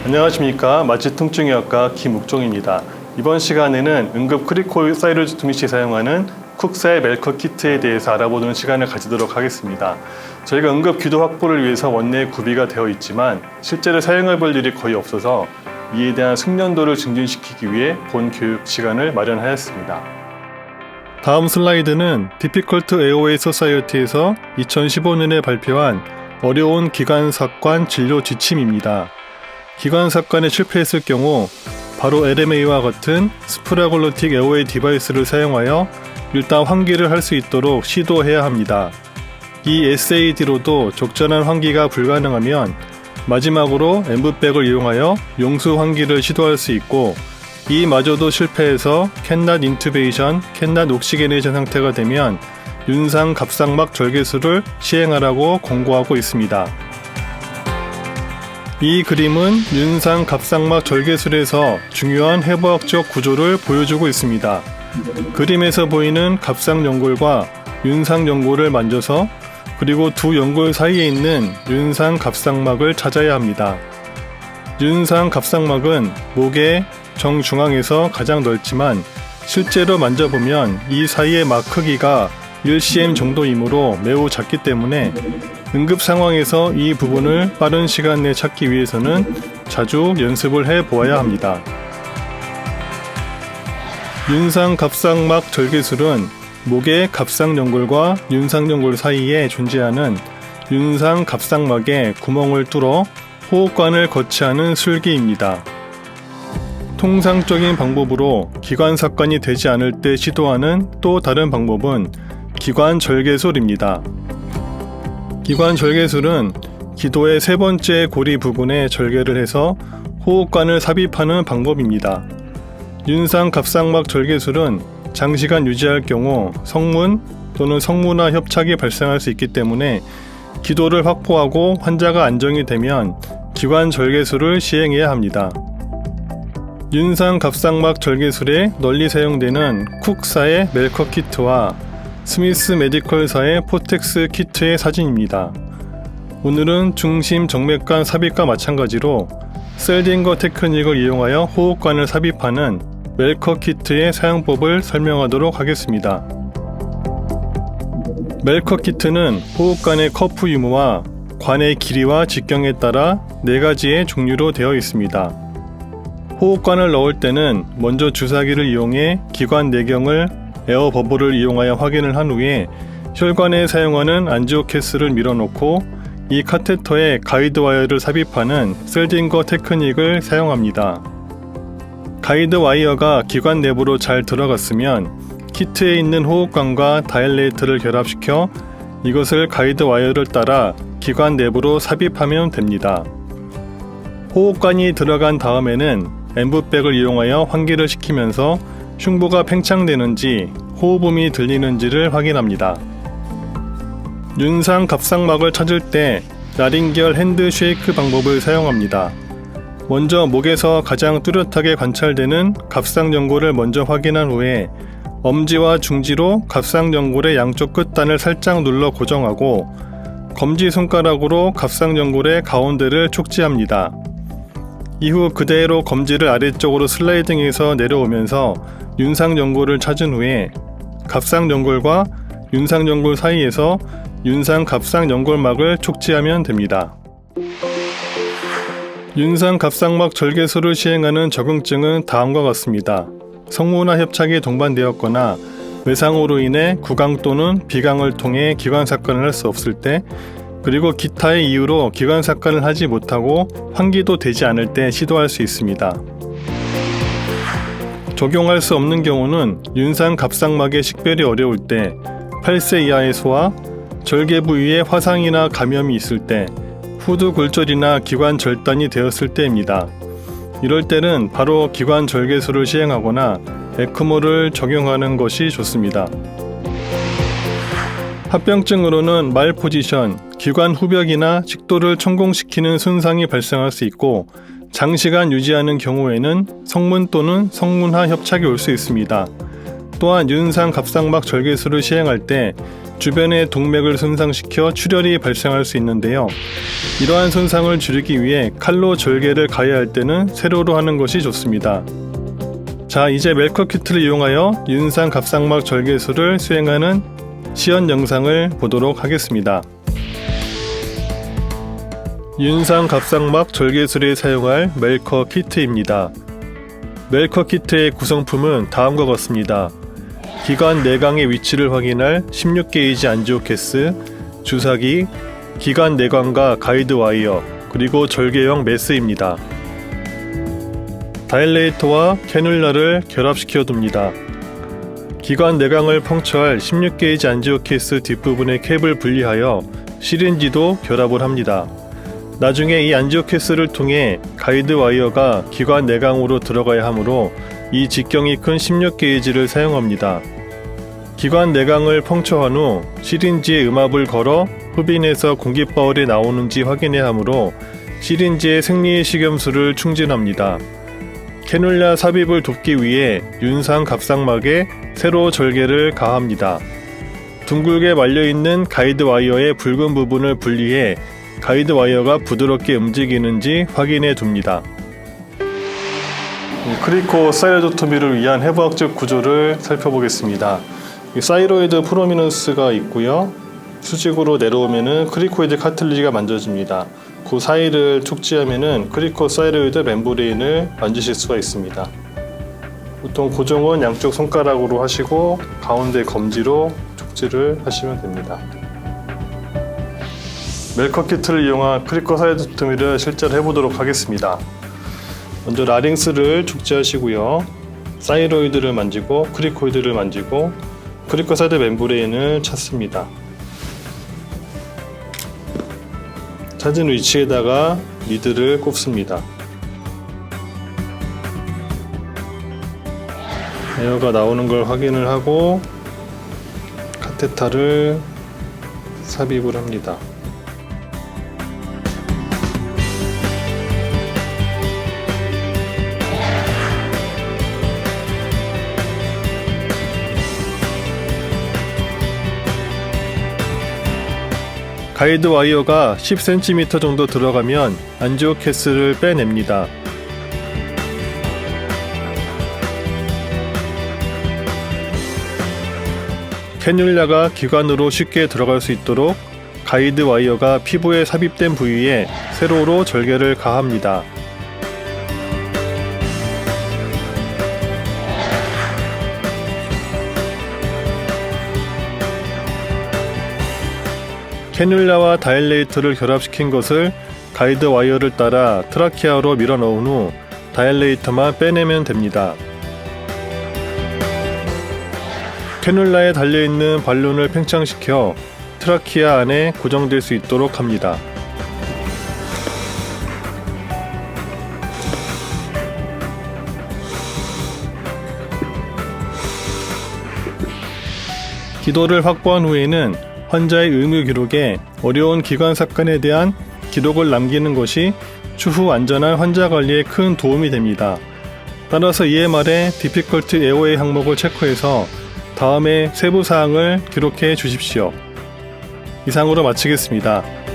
안녕하십니까. 마취통증의학과 김욱종입니다. 이번 시간에는 응급 크리콜 사이로지토미 시 사용하는 쿡사의 멜커 키트에 대해서 알아보는 시간을 가지도록 하겠습니다. 저희가 응급 기도 확보를 위해서 원내에 구비가 되어 있지만 실제로 사용해 볼 일이 거의 없어서 이에 대한 숙련도를 증진시키기 위해 본 교육 시간을 마련하였습니다. 다음 슬라이드는 Difficult AOA Society에서 2015년에 발표한 어려운 기관삭관 진료 지침입니다. 기관삭관에 실패했을 경우 바로 LMA와 같은 스프라글로틱 에어웨이 디바이스를 사용하여 일단 환기를 할 수 있도록 시도해야 합니다. 이 SAD로도 적절한 환기가 불가능하면 마지막으로 엠브백을 이용하여 용수 환기를 시도할 수 있고, 이마저도 실패해서 캔낫 인투베이션, 캔낫 옥시게네이션 상태가 되면 윤상 갑상막 절개술을 시행하라고 권고하고 있습니다. 이 그림은 윤상 갑상막 절개술에서 중요한 해부학적 구조를 보여주고 있습니다. 그림에서 보이는 갑상연골과 윤상연골을 만져서 그리고 두 연골 사이에 있는 윤상 갑상막을 찾아야 합니다. 윤상 갑상막은 목의 정중앙에서 가장 넓지만 실제로 만져보면 이 사이의 막 크기가 1cm 정도이므로 매우 작기 때문에 응급 상황에서 이 부분을 빠른 시간 내에 찾기 위해서는 자주 연습을 해 보아야 합니다. 윤상 갑상막 절개술은 목의 갑상연골과 윤상연골 사이에 존재하는 윤상 갑상막에 구멍을 뚫어 호흡관을 거치하는 술기입니다. 통상적인 방법으로 기관삭관이 되지 않을 때 시도하는 또 다른 방법은 기관절개술입니다. 기관절개술은 기도의 세 번째 고리 부분에 절개를 해서 호흡관을 삽입하는 방법입니다. 윤상 갑상막 절개술은 장시간 유지할 경우 성문 또는 성문화 협착이 발생할 수 있기 때문에 기도를 확보하고 환자가 안정이 되면 기관절개술을 시행해야 합니다. 윤상 갑상막 절개술에 널리 사용되는 쿡사의 멜커 키트와 스미스 메디컬사의 포텍스 키트의 사진입니다. 오늘은 중심 정맥관 삽입과 마찬가지로 셀딩거 테크닉을 이용하여 호흡관을 삽입하는 멜커 키트의 사용법을 설명하도록 하겠습니다. 멜커 키트는 호흡관의 커프 유무와 관의 길이와 직경에 따라 4가지의 종류로 되어 있습니다. 호흡관을 넣을 때는 먼저 주사기를 이용해 기관 내경을 에어 버블을 이용하여 확인을 한 후에 혈관에 사용하는 안지오캐스를 밀어넣고 이 카테터에 가이드 와이어를 삽입하는 셀딩거 테크닉을 사용합니다. 가이드 와이어가 기관 내부로 잘 들어갔으면 키트에 있는 호흡관과 다일레이터를 결합시켜 이것을 가이드 와이어를 따라 기관 내부로 삽입하면 됩니다. 호흡관이 들어간 다음에는 엠브백을 이용하여 환기를 시키면서 흉부가 팽창되는지 호흡음이 들리는지를 확인합니다. 윤상 갑상막을 찾을 때 라링기얼 핸드 쉐이크 방법을 사용합니다. 먼저 목에서 가장 뚜렷하게 관찰되는 갑상연골을 먼저 확인한 후에 엄지와 중지로 갑상연골의 양쪽 끝단을 살짝 눌러 고정하고 검지손가락으로 갑상연골의 가운데를 촉지합니다. 이후 그대로 검지를 아래쪽으로 슬라이딩해서 내려오면서 윤상연골을 찾은 후에 갑상연골과 윤상연골 사이에서 윤상 갑상연골막을 촉지하면 됩니다. 윤상 갑상막 절개술을 시행하는 적응증은 다음과 같습니다. 성문화 협착이 동반되었거나 외상으로 인해 구강 또는 비강을 통해 기관삭관을 할 수 없을 때, 그리고 기타의 이유로 기관삭관을 하지 못하고 환기도 되지 않을 때 시도할 수 있습니다. 적용할 수 없는 경우는 윤상 갑상막의 식별이 어려울 때, 8세 이하의 소아, 절개 부위에 화상이나 감염이 있을 때, 후두 골절이나 기관 절단이 되었을 때입니다. 이럴 때는 바로 기관 절개술을 시행하거나 에크모를 적용하는 것이 좋습니다. 합병증으로는 말 포지션, 기관 후벽이나 식도를 천공시키는 손상이 발생할 수 있고, 장시간 유지하는 경우에는 성문 또는 성문하 협착이 올 수 있습니다. 또한 윤상 갑상막 절개술을 시행할 때 주변의 동맥을 손상시켜 출혈이 발생할 수 있는데요. 이러한 손상을 줄이기 위해 칼로 절개를 가해야 할 때는 세로로 하는 것이 좋습니다. 자, 이제 멜커 키트를 이용하여 윤상 갑상막 절개술을 수행하는 시연 영상을 보도록 하겠습니다. 윤상 갑상막 절개술에 사용할 멜커 키트입니다. 멜커 키트의 구성품은 다음과 같습니다. 기관 내광의 위치를 확인할 16게이지 안지오 캐스, 주사기, 기관 내광과 가이드 와이어, 그리고 절개용 메스입니다. 다일레이터와 캐뉼라를 결합시켜 둡니다. 기관 내광을 펑처할 16게이지 안지오 케이스 뒷부분의 캡을 분리하여 시린지도 결합을 합니다. 나중에 이 안지오 케이스를 통해 가이드 와이어가 기관 내광으로 들어가야 하므로 이 직경이 큰 16게이지를 사용합니다. 기관 내광을 펑처한 후 시린지에 음압을 걸어 후빈에서 공기바울이 나오는지 확인해야 하므로 시린지에 생리의 식염수를 충진합니다. 캐뉼라 삽입을 돕기 위해 윤상 갑상막에 세로 절개를 가합니다. 둥글게 말려있는 가이드 와이어의 붉은 부분을 분리해 가이드 와이어가 부드럽게 움직이는지 확인해 둡니다. 크리코 사이로이드토미를 위한 해부학적 구조를 살펴보겠습니다. 사이로이드 프로미넌스가 있고요. 수직으로 내려오면은 크리코이드 카틀리지가 만져집니다. 그 사이를 축지하면은 크리코 사이로이드 멤브레인을 만지실 수가 있습니다. 보통 고정은 양쪽 손가락으로 하시고 가운데 검지로 축지를 하시면 됩니다. 멜커 키트를 이용한 크리코 사이로이드토미를 실제로 해보도록 하겠습니다. 먼저 라링스를 축지하시고요. 사이로이드를 만지고 크리코이드를 만지고 크리코 사이드 멤브레인을 찾습니다. 찾은 위치에다가 니들을 꼽습니다. 에어가 나오는 걸 확인을 하고 카테터를 삽입을 합니다. 가이드 와이어가 10cm 정도 들어가면 안지오 캐스를 빼냅니다. 캐뉼라가 기관으로 쉽게 들어갈 수 있도록 가이드 와이어가 피부에 삽입된 부위에 세로로 절개를 가합니다. 캐뉼라와 다일레이터를 결합시킨 것을 가이드 와이어를 따라 트라키아로 밀어넣은 후 다일레이터만 빼내면 됩니다. 캐뉼라에 달려있는 발론을 팽창시켜 트라키아 안에 고정될 수 있도록 합니다. 기도를 확보한 후에는 환자의 의무 기록에 어려운 기관 사건에 대한 기록을 남기는 것이 추후 안전한 환자 관리에 큰 도움이 됩니다. 따라서 EMR의 Difficult AOA 항목을 체크해서 다음에 세부 사항을 기록해 주십시오. 이상으로 마치겠습니다.